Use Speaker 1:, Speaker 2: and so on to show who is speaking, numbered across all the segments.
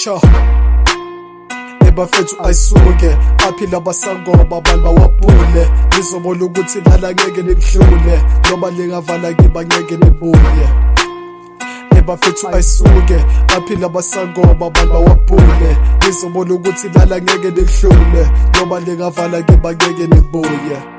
Speaker 1: Cha bafethu ayisuke aphila basangoba abantu bawapule nizobona ukuthi lala ngeke nikuhlule ngoba lingavala kiba ngeke nibuye bafethu ayisuke aphila basangoba abantu bawapule nizobona ukuthi lala ngeke nikuhlule ngoba lingavala kiba ngeke nibuye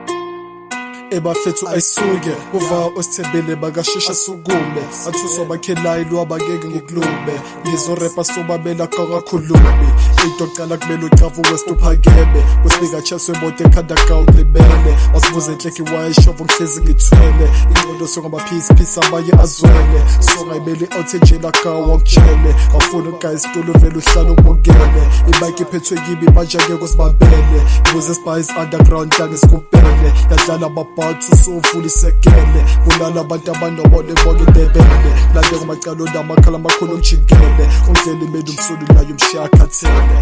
Speaker 1: bafethu ayisuke uva osithembele bakashesha sukume athuswa bakhelayo lwabangeke ngiklume ngizorepa sobabela kakhulumi into qala kumele ucavu wesiphakeme kusifika chaswe bote ekhanda account libele wasibuza enhleki wayishova ngihlezi ngithwele ingqondo sokaba peace abaye azwele songayibeli out ejela kawa ngitshele awufuna guys tulo vele uhlala ubongele ibike iphethwe kibi manje ngeke usibambele buze spice underground ngisikupele yadlala bathu sofula isekele kulala abantu abanobole bonke indebele lande kumacalo namakhala amakhulu ngijikele undlela imeli umsulu nayo umshiyakhathele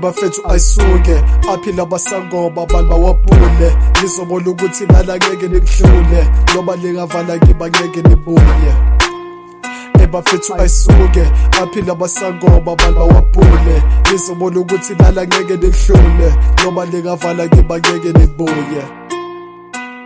Speaker 1: bafethu ayisuke aphila basangoba abantu bawapule nizobona ukuthi lala ngeke nikuhlule ngoba lingavala kiba ngeke nibuye bafethu ayisuke aphila basangoba abantu bawapule nizobona ukuthi lala ngeke nikuhlule ngoba lingavala kiba ngeke nibuye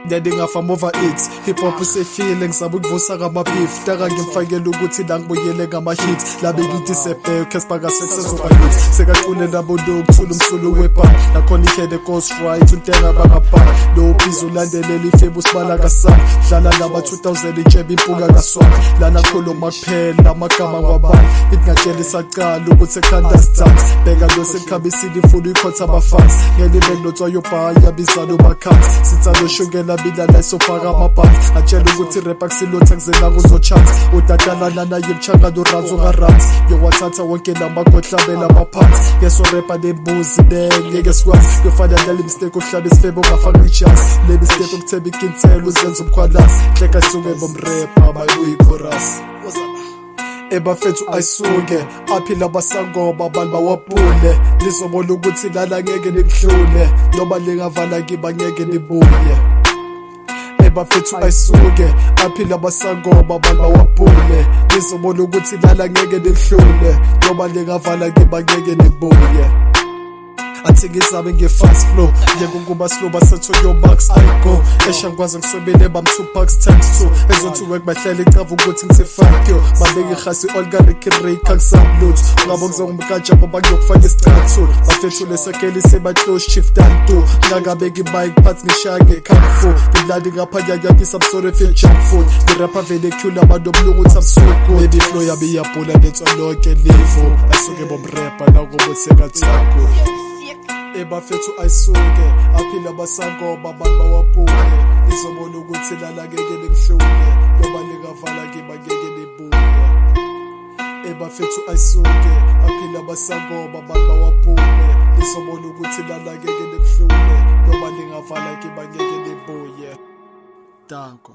Speaker 1: Ngiyadinga over it hip hop usefile ngisabe ukuvusa ngamabeef taka ngimfakela ukuthi la ngibuyele ngama-hit labe ngithi sebheke Casper sezoba hit sekacule nabo ukuthula umsulo wepa nakhona ihede ghost right untenga bangapha lo phizo ulandelela ifebu sibala kasam dlala laba 2000 itsheba impunga kaswami lana khuluma kuphela amagama ngwabantu ingajela isaqala ukuthi ekhanda sithatha bheka lo sekhabisini futhi ikhotha abafans ngelibe notwa yobhaya bizalo bakhathi sitsalo shungela bila la sofaka amabhathi atshela ukuthi rap akusilotha kuzela kuzochant udatalana naye mchanga dorazo ngarat yowathatha wonke lamagodlabela amaphansi yeso rap nembuzi ngeke sikwazi yofana nale mistake ohlabe isifebe ongafaka ichance le mistake okutheba ikinselo uzenza umkhwalasi hleka isuke bomrap abayi chorus bafethu ayisuke aphila basangoba abantu bawapule nizobona ukuthi lala ngeke nikuhlule ngoba lingavala kiba ngeke nibuye bafethu ayisuke aphila basangoba abantu bawapule nizobona ukuthi lala ngeke nikuhlule ngoba lingavala kiba ngeke nibuye athi ngizabe nge-fast flow njengokuba slow basetho yo bucks I go esha ngikwazi ngisobele bam 2 bucks times 2 ezothi work bahlele icava ukuthi ngithi fuck yo babeke ihasi olgariki rake akusablutho ngabo ngizongumkaja ngoba ngiyokufaka istratho bafethule sekeli sebaclose shift and do ngangabeki bike phansi ngishaya ngekhamfu ngidlali ngapha ngiyakisa absore feel junk food ngirapha vele cule abantu obulungu uthi amsuku baby flow yabe iyabhula letsonke livo ayisuke bomrapper nakubo sekathako bafethu ayisuke aphila basangoba abantu bawapule nizobona ukuthi lala ngeke nikuhlule ngoba lingavala kiba ngeke nibuye bafethu ayisuke aphila basangoba abantu bawapule nizobona ukuthi lala ngeke nikuhlule ngoba lingavala kiba ngeke nibuye Danko